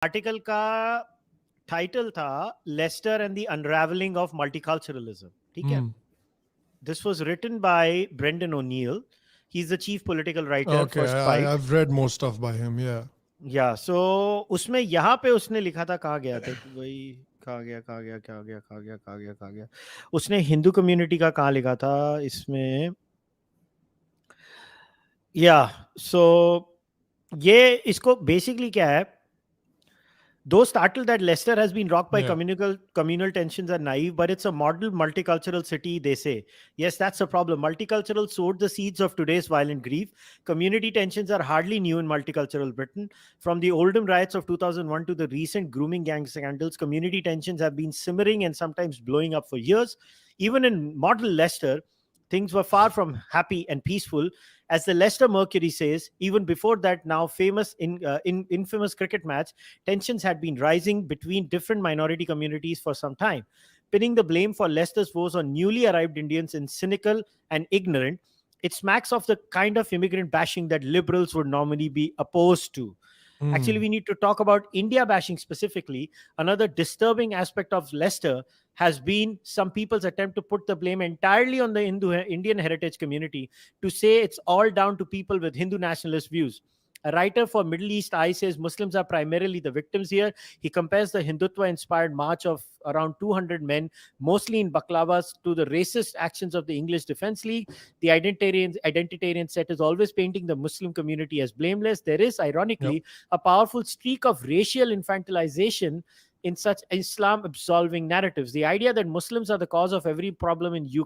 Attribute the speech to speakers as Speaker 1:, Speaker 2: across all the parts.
Speaker 1: Article का title था Leicester and the अनरावलिंग of multiculturalism. ठीक है. This was written by Brendan O'Neill. He's the chief political writer
Speaker 2: Okay,
Speaker 1: for Spike.
Speaker 2: I've read more stuff by him. Yeah.
Speaker 1: Yeah. So उसमें यहाँ पे उसने लिखा था, कहाँ गया था वही, कहाँ गया उसने हिंदू कम्युनिटी का कहाँ लिखा था इसमें. सो ये इसको बेसिकली क्या है, those startled that Leicester has been rocked by communal tensions are naive, but it's a model multicultural city, they say. Yes, that's a problem. Multicultural sowed the seeds of today's violent grief. Community tensions are hardly new in multicultural Britain. From the Oldham riots of 2001 to the recent grooming gang scandals, community tensions have been simmering and sometimes blowing up for years. Even in model Leicester, things were far from happy and peaceful. As the Leicester Mercury says, even before that now famous infamous cricket match, tensions had been rising between different minority communities for some time. Pinning the blame for Leicester's woes on newly arrived Indians is cynical and ignorant. It smacks of the kind of immigrant bashing that liberals would normally be opposed to. Actually, we need to talk about India bashing specifically. Another disturbing aspect of Leicester has been some people's attempt to put the blame entirely on the Indian heritage community, to say it's all down to people with Hindu nationalist views. A writer for Middle East Eye says Muslims are primarily the victims here. He compares the Hindutva-inspired march of around 200 men, mostly in baklavas, to the racist actions of the English Defence League. The identitarian set is always painting the Muslim community as blameless. There is, ironically, a powerful streak of racial infantilization in such Islam absolving narratives. The idea that Muslims are the cause of every problem in the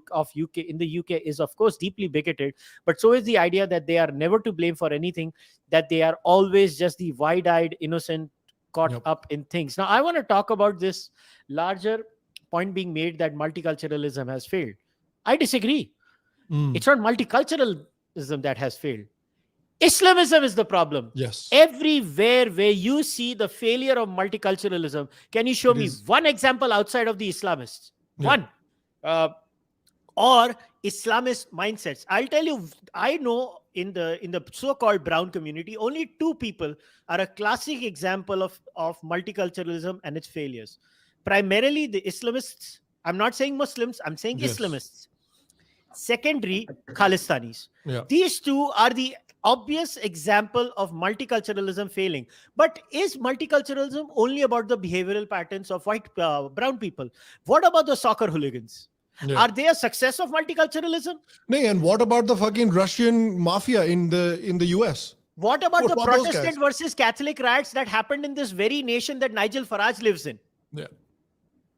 Speaker 1: UK is of course deeply bigoted, but so is the idea that they are never to blame for anything, that they are always just the wide-eyed innocent caught up in things. Now I want to talk about this larger point being made that multiculturalism has failed. I disagree. It's not multiculturalism that has failed. Islamism is the problem.
Speaker 2: Yes.
Speaker 1: Everywhere where you see the failure of multiculturalism, can you show me one example outside of the Islamists? One. Or Islamist mindsets. I'll tell you, I know in the so-called brown community, only two people are a classic example of multiculturalism and its failures. Primarily the Islamists. I'm not saying Muslims, I'm saying Islamists. Secondary, Khalistanis. These two are the obvious example of multiculturalism failing. But is multiculturalism only about the behavioral patterns of brown people? What about the soccer hooligans? Are they a success of multiculturalism?
Speaker 2: No, and what about the fucking Russian mafia in the US?
Speaker 1: What about the Protestant versus Catholic riots that happened in this very nation that Nigel Farage lives in?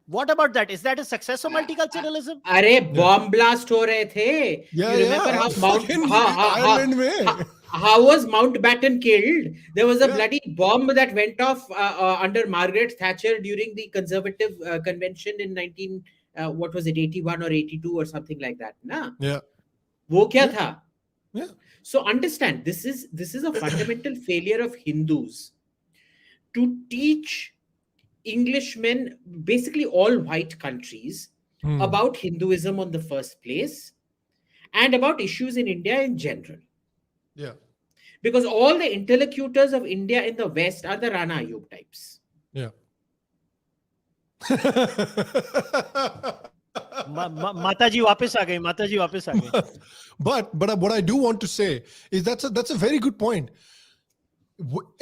Speaker 1: What about that? Is that a success of multiculturalism?
Speaker 3: अरे bomb blast हो रहे थे. You remember how was Mountbatten killed? There was a bloody bomb that went off under Margaret Thatcher during the Conservative convention in 81 or 82 or something like that. Na? वो क्या था? So understand, this is a fundamental failure of Hindus to teach Englishmen, basically all white countries, about Hinduism on the first place and about issues in India in general. Because all the interlocutors of India in the West are the Rana Ayub types.
Speaker 1: Mataji वापस आ गई.
Speaker 2: But what I do want to say is that's a very good point.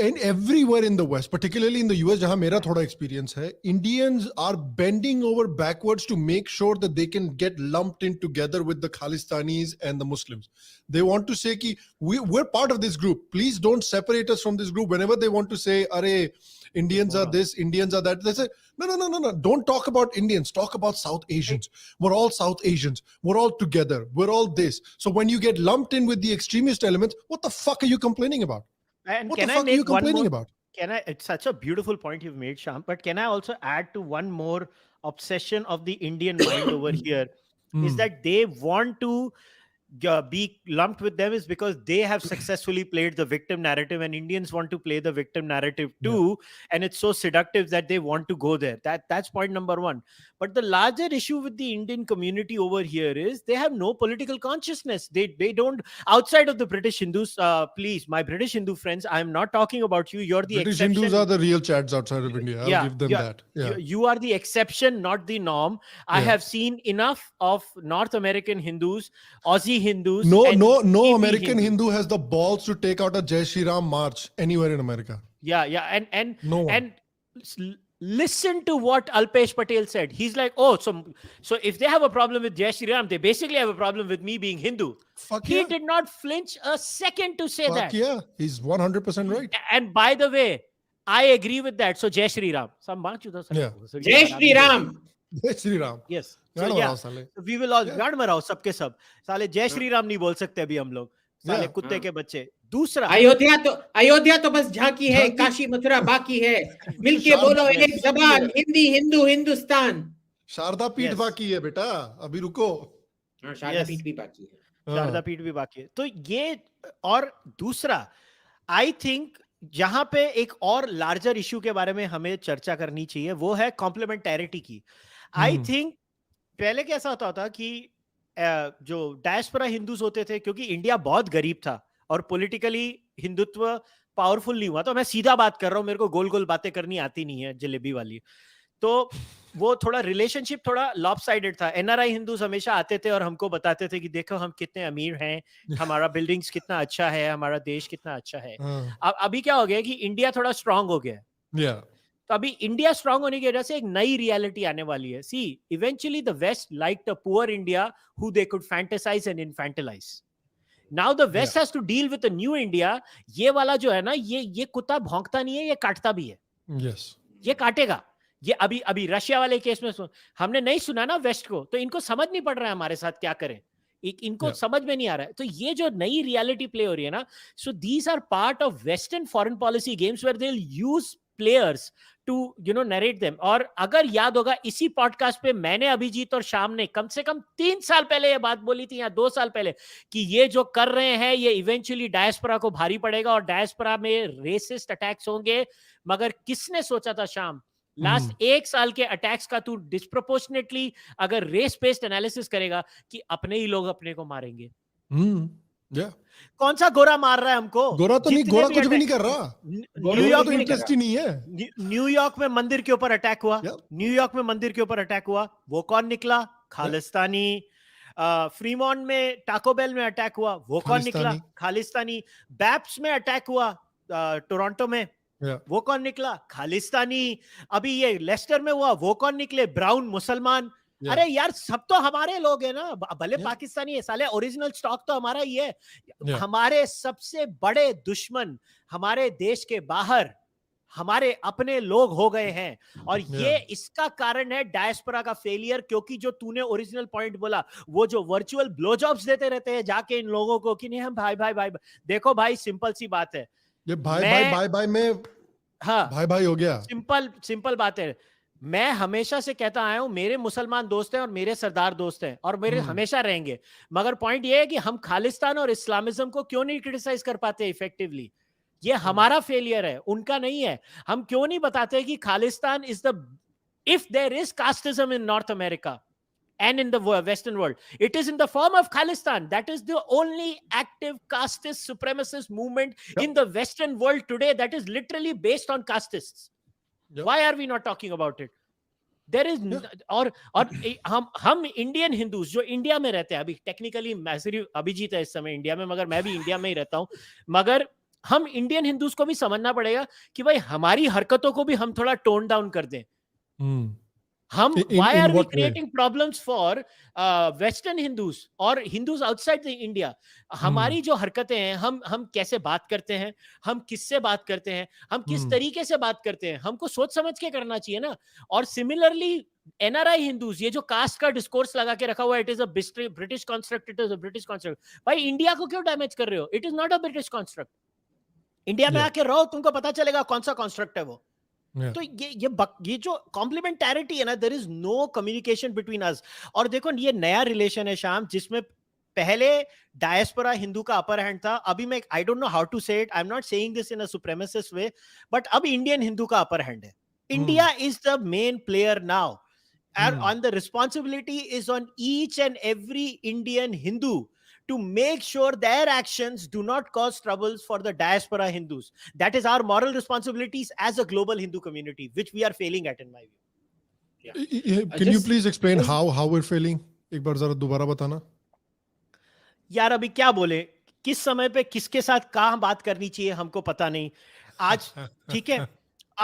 Speaker 2: And everywhere in the West, particularly in the US, जहाँ मेरा थोड़ा experience है, Indians are bending over backwards to make sure that they can get lumped in together with the Khalistanis and the Muslims. They want to say कि we're part of this group. Please don't separate us from this group. Whenever they want to say, "Arey, Indians are this, Indians are that," they say, no. Don't talk about Indians. Talk about South Asians. We're all South Asians. We're all together. We're all this. So when you get lumped in with the extremist elements, what the fuck are you complaining about?
Speaker 1: And
Speaker 2: what
Speaker 1: can
Speaker 2: the
Speaker 1: I
Speaker 2: fuck are
Speaker 1: make
Speaker 2: you complaining about?
Speaker 1: It's such a beautiful point you've made, Sham, but can I also add to one more obsession of the Indian mind over here is that they want to be lumped with them is because they have successfully played the victim narrative, and Indians want to play the victim narrative too. And it's so seductive that they want to go there. That's point number one. But the larger issue with the Indian community over here is they have no political consciousness. They don't, outside of the British Hindus, please, my British Hindu friends, I'm not talking about you. You're the
Speaker 2: British
Speaker 1: exception.
Speaker 2: Hindus are the real Chads outside of India. I'll give them that.
Speaker 1: You are the exception, not the norm. I have seen enough of North American Hindus, Aussie Hindus.
Speaker 2: No American Hindu has the balls to take out a Jai Shri Ram march anywhere in America.
Speaker 1: And
Speaker 2: No one.
Speaker 1: and listen to what Alpesh Patel said. He's like, oh, so if they have a problem with Jai Shri Ram, they basically have a problem with me being Hindu. He did not flinch a second to say that.
Speaker 2: Yeah, he's 100% right.
Speaker 1: And by the way, I agree with that. So Jai Shri Ram.
Speaker 3: Jai Shri Ram.
Speaker 2: Jai Shri Ram.
Speaker 1: Yes. So we will all गाड़ मराओ सबके सब. साले जय श्री राम नहीं बोल सकते अभी हम लोग. साले कुत्ते के बच्चे. दूसरा,
Speaker 3: अयोध्या तो बस झांकी है, काशी मथुरा बाकी है. मिलके बोलो एक जबान, हिंदी हिंदू हिंदुस्तान.
Speaker 2: शारदा पीठ बाकी है बेटा, अभी रुको.
Speaker 3: शारदा पीठ भी बाकी है.
Speaker 1: शारदा पीठ भी बाकी है. तो ये, और दूसरा, आई थिंक जहां पे एक और लार्जर इश्यू के बारे में हमें चर्चा करनी चाहिए, वो है कॉम्प्लीमेंटैरिटी की. आई थिंक पहले कैसा होता कि जो डायस्पोरा हिंदूज होते थे, क्योंकि इंडिया बहुत गरीब था और पॉलिटिकली हिंदुत्व पावरफुल नहीं हुआ, तो मैं सीधा बात कर रहा हूं, मेरे को गोल गोल बातें करनी आती नहीं है जलेबी वाली. तो वो थोड़ा रिलेशनशिप थोड़ा लॉपसाइडेड था. एनआरआई हिंदूज हमेशा आते थे और हमको बताते थे कि देखो हम कितने अमीर हैं, हमारा बिल्डिंग्स कितना अच्छा है, हमारा देश कितना अच्छा है. अब अभी क्या हो गया कि इंडिया थोड़ा स्ट्रांग हो गया. तो अभी इंडिया स्ट्रांग होने की वजह से एक नई रियलिटी आने वाली है. See, eventually the west liked a poor India who they could fantasize and infantilize. Now the west has to deal with a new India. ये वाला जो है ना, ये कुत्ता भौंकता नहीं है, ये काटता भी है. ये काटेगा. ये अभी रशिया वाले केस में हमने नहीं सुना ना वेस्ट को, तो इनको समझ नहीं पड़ रहा है हमारे साथ क्या करें. इनको समझ में नहीं आ रहा है. तो ये जो नई रियलिटी प्ले हो रही है ना, so these are part of western foreign policy games where they will use players to narrate them. और अगर याद होगा, इसी पॉडकास्ट पे मैंने, अभिजीत और शाम ने कम से कम 3 साल पहले ये बात बोली थी, या 2 साल पहले, कि ये जो कर रहे हैं ये इवेंचुअली डायस्पोरा को भारी पड़ेगा और डायस्पोरा में रेसिस्ट अटैक्स होंगे. मगर किसने सोचा था शाम, लास्ट 1 साल के अटैक्स का तू डिस्प्रोपोर्शनेटली अगर रेस बेस्ड एनालिसिस करेगा कि अपने ही लोग अपने को मारेंगे. कौन सा गोरा मार रहा है हमको?
Speaker 2: गोरा तो नहीं, गोरा कुछ भी नहीं कर रहा. न्यूयॉर्क में इंटरेस्ट ही नहीं है.
Speaker 1: न्यूयॉर्क में मंदिर के ऊपर अटैक हुआ. न्यूयॉर्क में मंदिर के ऊपर अटैक हुआ, वो कौन निकला? खालिस्तानी. फ्रीमॉन्ट में टाको बेल में अटैक हुआ, वो कौन निकला? खालिस्तानी. बैप्स में अटैक हुआ टोरंटो में, वो कौन निकला? खालिस्तानी. अभी ये लेस्टर में हुआ, वो कौन निकले? ब्राउन मुसलमान. अरे यार, सब तो हमारे लोग हैं ना, भले पाकिस्तानी है, साले ओरिजिनल स्टॉक तो हमारा ही है. हमारे सबसे बड़े दुश्मन हमारे देश के बाहर हमारे अपने लोग हो गए हैं. और ये इसका कारण है डायस्पोरा का फेलियर. क्योंकि जो तूने ओरिजिनल पॉइंट बोला, वो जो वर्चुअल ब्लो जॉब्स देते रहते हैं जाके इन लोगों को कि नहीं हम भाई भाई भाई. देखो भाई, सिंपल सी बात है,
Speaker 2: ये भाई में भाई हो गया.
Speaker 1: सिंपल बात है. मैं हमेशा से कहता आया हूं, मेरे मुसलमान दोस्त हैं और मेरे सरदार दोस्त हैं और मेरे हमेशा रहेंगे. मगर पॉइंट ये है कि हम खालिस्तान और इस्लामिज्म को क्यों नहीं क्रिटिसाइज कर पाते इफेक्टिवली. ये हमारा फेलियर है, उनका नहीं है. हम क्यों नहीं बताते कि Khalistan is the, if there is casteism in North America and in the Western world, it is in the form of Khalistan. That is the only active casteist supremacist movement in the Western world today that is literally based on castists. Why are we not talking about it? There is और हम Indian Hindus जो India में रहते हैं, अभी technically मैं सिर्फ अभिजीत है इस समय इंडिया में, मगर मैं भी इंडिया में ही रहता हूं. मगर हम इंडियन हिंदूज को भी समझना पड़ेगा कि भाई हमारी हरकतों को भी हम थोड़ा टोन डाउन कर दें. हम why are we creating problems for Western Hindus और Hindus outside the India? हमारी जो हरकतें हैं, हम कैसे बात करते हैं, हम किससे बात करते हैं, हम किस तरीके से बात करते हैं, हमको सोच समझ के करना चाहिए ना. और सिमिलरली एनआरआई हिंदूज, ये जो कास्ट का डिस्कोर्स लगा के रखा हुआ है, it is a British construct, it is a British construct. भाई इंडिया को क्यों डैमेज कर रहे हो? It is not a British construct. India में आके रहो, तुमको पता चलेगा कौन सा कॉन्स्ट्रक्ट है वो. तो ये जो कॉम्प्लीमेंटैरिटी है ना, there is no communication between us. और देखो, ये नया रिलेशन है शाम, जिसमें पहले डायस्पोरा हिंदू का अपर हैंड था, अभी मैं I don't know how to say it, I am not saying this in a supremacist way, but अब इंडियन हिंदू का अपर हैंड है. India is the main player now, and the responsibility is on each and every Indian Hindu to make sure their actions do not cause troubles for the diaspora Hindus. That is our moral responsibilities as a global Hindu community, which we are failing at, in my view.
Speaker 2: Can you please explain how we're failing? एक बार जरा दोबारा बताना.
Speaker 1: यार अभी क्या बोले, किस समय पे किसके साथ कहां बात करनी चाहिए हमको पता नहीं आज. ठीक है,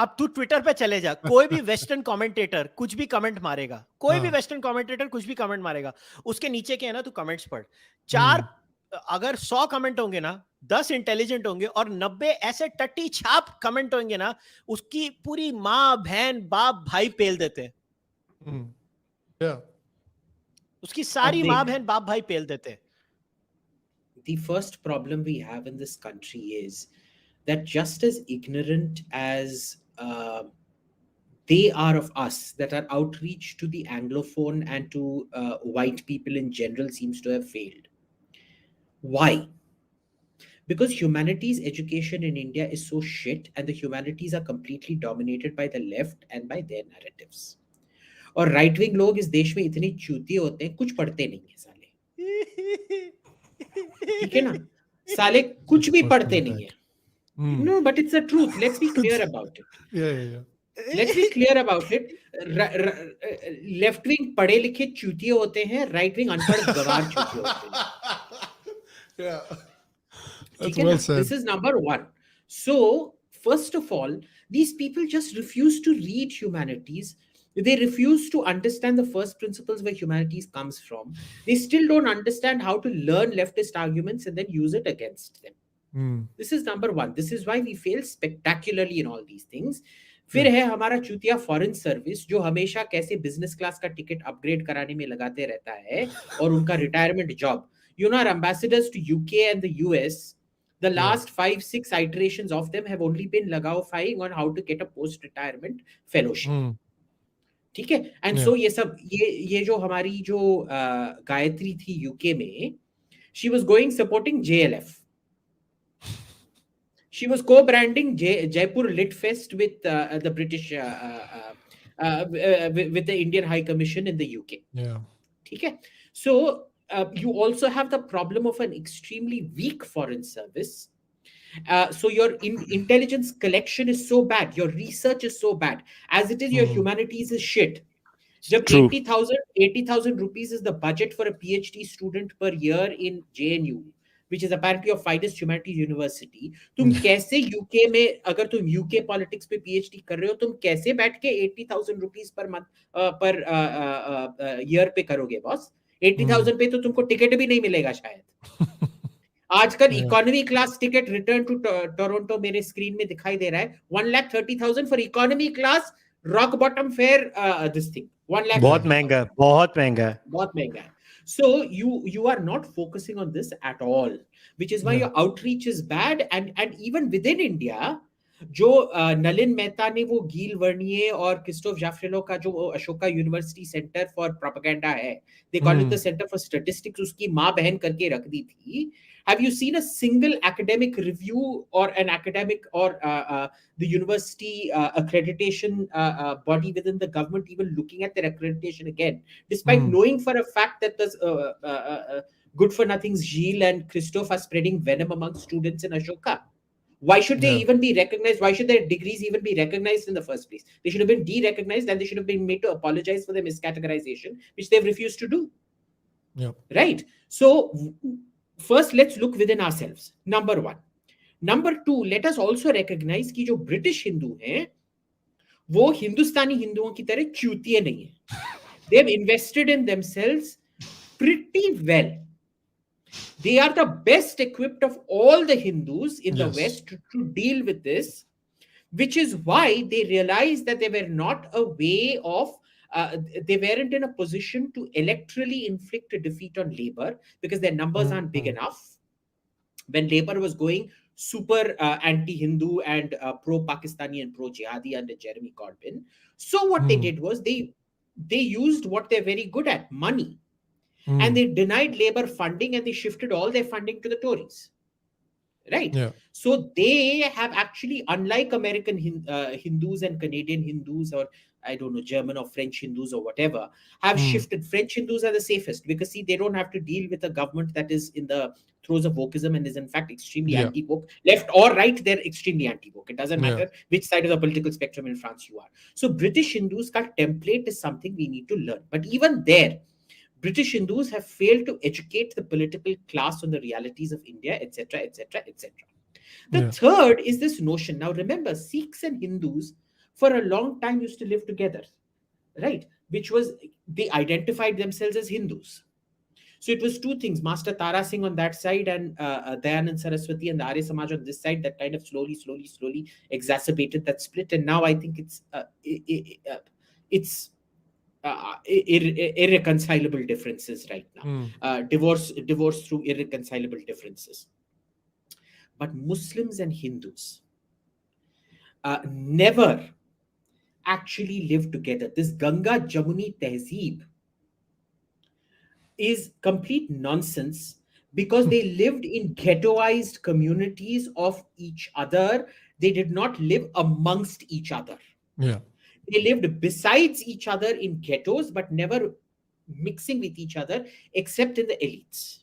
Speaker 1: अब तू ट्विटर पे चले जा, कोई भी वेस्टर्न कमेंटेटर कुछ भी कमेंट मारेगा, कोई भी वेस्टर्न कमेंटेटर कुछ भी कमेंट मारेगा, उसके नीचे के है ना, तू कमेंट्स पढ़. अगर 100 कमेंट होंगे ना, 10 इंटेलिजेंट होंगे और 90 ऐसे टट्टी छाप कमेंट होंगे ना, उसकी पूरी माँ बहन बाप भाई पेल देते हैं. उसकी सारी माँ बहन बाप भाई पेल देते हैं.
Speaker 3: The first problem we have in this country is that just as ignorant as they are of us, that our outreach to the Anglophone and to white people in general seems to have failed. Why? Because humanities education in India is so shit, and the humanities are completely dominated by the left and by their narratives. और right wing लोग इस देश में इतने चूतिए होते हैं, कुछ पढ़ते नहीं है साले. ठीक है ना, साले कुछ भी पढ़ते नहीं है. No, but it's the truth. Let's be clear about it.
Speaker 2: Yeah.
Speaker 3: Let's be clear about it. Left wing पढ़े लिखे चूतिए होते हैं, राइट विंग अनपढ़ गवार चूतिए होते हैं.
Speaker 2: That's well said.
Speaker 3: This is number one. So, first of all, these people just refuse to read humanities. They refuse to understand the first principles where humanities comes from. They still don't understand how to learn leftist arguments and then use it against them. This is number one. This is why we fail spectacularly in all these things. फिर है हमारा चूतिया foreign service, जो हमेशा कैसे business class का ticket upgrade कराने में लगाते रहता है, और उनका retirement job. You know, our ambassadors to UK and the US, the last 5-6 iterations of them have only been लगाओ on how to get a post-retirement fellowship. ठीक है. एंड सो ये सब ये जो हमारी जो गायत्री थी यूके में, she was going supporting JLF. She was co-branding Jaipur Lit Fest with the British with the Indian High Commission in the UK. ठीक है. So you also have the problem of an extremely weak foreign service. So your intelligence collection is so bad, your research is so bad, as it is your humanities is shit. जब 80,000 rupees is the budget for a PhD student per year in JNU, which is apparently of finest humanities university, तुम कैसे UK में, अगर तुम UK politics पे PhD कर रहे हो, तुम कैसे बैठ के 80,000 rupees per month per year पे करोगे बॉस? 80,000 पे तो तुमको टिकट भी नहीं मिलेगा शायद. आजकल economy class ticket return to Toronto मेरे स्क्रीन में दिखाई दे रहा है, 1,30,000 for economy class, rock bottom fare, this thing 1 lakh.
Speaker 1: बहुत महंगा है, बहुत महंगा है,
Speaker 3: बहुत महंगा है. So you are not focusing on this at all, which is why your outreach is bad. And even within India, जो नलिन मेहता ने वो गील वर्निये और क्रिस्टोफ जाफ्रेलो का जो Ashoka university centre for propaganda है, they call it the centre for statistics, उसकी माँ बहन करके रख दी थी. Have you seen a single academic review or an academic or the university accreditation body within the government even looking at their accreditation again, despite knowing for a fact that the good for nothings Gilles and Christophe are spreading venom among students in Ashoka? Why should they even be recognized? Why should their degrees even be recognized in the first place? They should have been de-recognized, and they should have been made to apologize for their miscategorization, which they've refused to do. Right? So first, let's look within ourselves. Number one. Number two, let us also recognize कि जो British Hindu हैं, वो हिंदुस्तानी हिंदुओं की तरह चूतिए नहीं हैं. They have invested in themselves pretty well. They are the best equipped of all the Hindus in the West to deal with this, which is why they realized that they were not a way of they weren't in a position to electorally inflict a defeat on Labour, because their numbers aren't big enough. When Labour was going super anti-Hindu and pro-Pakistani and pro-jihadi under Jeremy Corbyn, so what they did was they used what they're very good at, money. and they denied Labour funding, and they shifted all their funding to the Tories. Right?
Speaker 2: Yeah.
Speaker 3: So they have actually, unlike American Hindus and Canadian Hindus, or I don't know, German or French Hindus or whatever, have shifted. French Hindus are the safest because, see, they don't have to deal with a government that is in the throes of wokeism and is in fact extremely anti-woke. Left or right, they're extremely anti-woke. It doesn't matter which side of the political spectrum in France you are. So British Hindus' template is something we need to learn. But even there, British Hindus have failed to educate the political class on the realities of India, etc., etc., etc. The third is this notion. Now, remember, Sikhs and Hindus for a long time used to live together, right? Which was, they identified themselves as Hindus. So it was two things: Master Tara Singh on that side and Dayanand Saraswati and the Arya Samaj on this side. That kind of slowly exacerbated that split. And now I think it's irreconcilable differences right now. Divorce through irreconcilable differences. But Muslims and Hindus never actually live together. This Ganga Jamuni Tehzeeb is complete nonsense because they lived in ghettoized communities of each other. They did not live amongst each other.
Speaker 2: Yeah.
Speaker 3: They lived besides each other in ghettos, but never mixing with each other except in the elites.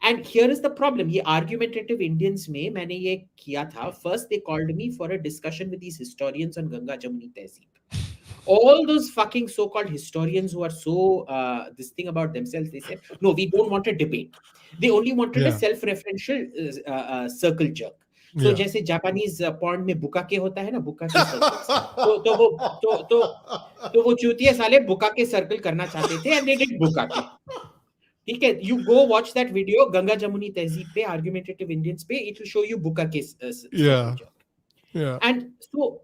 Speaker 3: And here is the problem. Ye argumentative Indians mein maine ye kiya tha. First, they called me for a discussion with these historians on Ganga Jamuni Tehzeeb. All those fucking so-called historians who are so this thing about themselves, they said, no, we don't want a debate. They only wanted a self-referential circle jerk. So जैसे Japanese porn में बुकाके होता है ना, बुकाके circles. तो वो चूतिए साले बुकाके circle करना चाहते थे, and they did बुकाके. ठीक है, you go watch that video, Ganga Jamuni Tehzeeb पे, argumentative Indians पे, it will show you बुकाके circle jerk. And so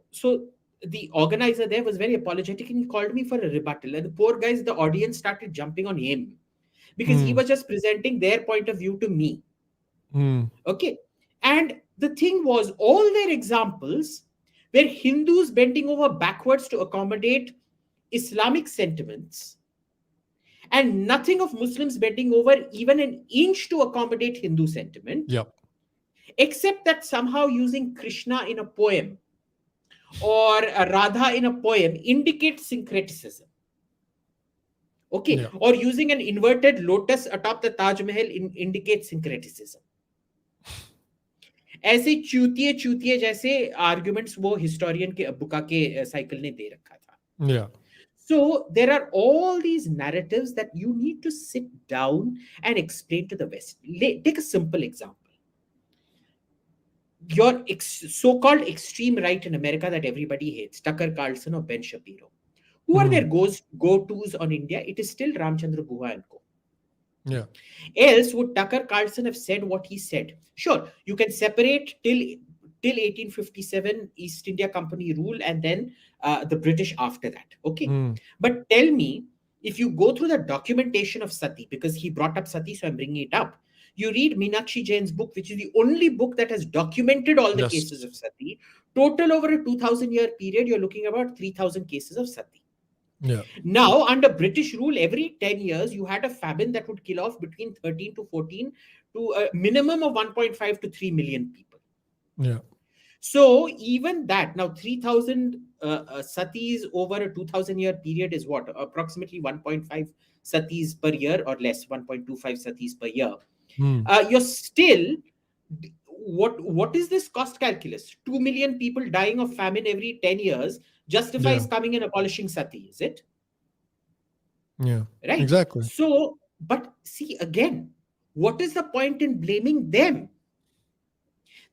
Speaker 3: the organizer there was very apologetic, and he called me for a rebuttal. And the poor guys, the audience started jumping on him because he was just presenting their point of view to me. Okay. And the thing was, all their examples were Hindus bending over backwards to accommodate Islamic sentiments, and nothing of Muslims bending over even an inch to accommodate Hindu sentiment. Except that somehow using Krishna in a poem or Radha in a poem indicates syncretism. Okay. Or using an inverted lotus atop the Taj Mahal indicates syncretism. ऐसे चूतिए जैसे arguments वो historian के बुका के cycle ने दे रखा था. So there are all these narratives that you need to sit down and explain to the West. Take a simple example. Your so-called extreme right in America that everybody hates, Tucker Carlson or Ben Shapiro. Who are their go-tos on India? It is still Ramchandra Guha and co. Else would Tucker Carlson have said what he said? Sure, you can separate till 1857 East India Company rule and then the British after that. Okay. But tell me, if you go through the documentation of Sati, because he brought up Sati, so I'm bringing it up. You read Meenakshi Jain's book, which is the only book that has documented all the cases of Sati. Total over a 2,000-year period, you're looking about 3,000 cases of Sati. Now, under British rule, every 10 years, you had a famine that would kill off between 13 to 14 to a minimum of 1.5 to 3 million people. So even that, now 3,000 satis over a 2,000-year period is what? Approximately 1.5 satis per year or less, 1.25 satis per year. You're still, what is this cost calculus? 2 million people dying of famine every 10 years justifies coming and abolishing sati, is it? Right?
Speaker 2: Exactly.
Speaker 3: So, but see again, what is the point in blaming them?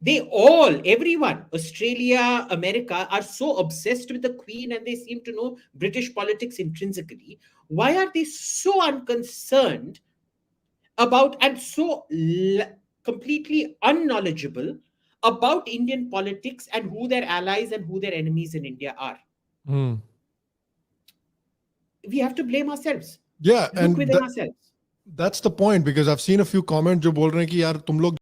Speaker 3: They all, everyone, Australia, America, are so obsessed with the Queen and they seem to know British politics intrinsically. Why are they so unconcerned about and so completely unknowledgeable about Indian politics and who their allies and who their enemies in India are? We have to blame ourselves.
Speaker 2: Yeah,
Speaker 3: Look within ourselves.
Speaker 2: That's the point, because I've seen a few comments जो बोल रहे हैं कि यार तुम लोग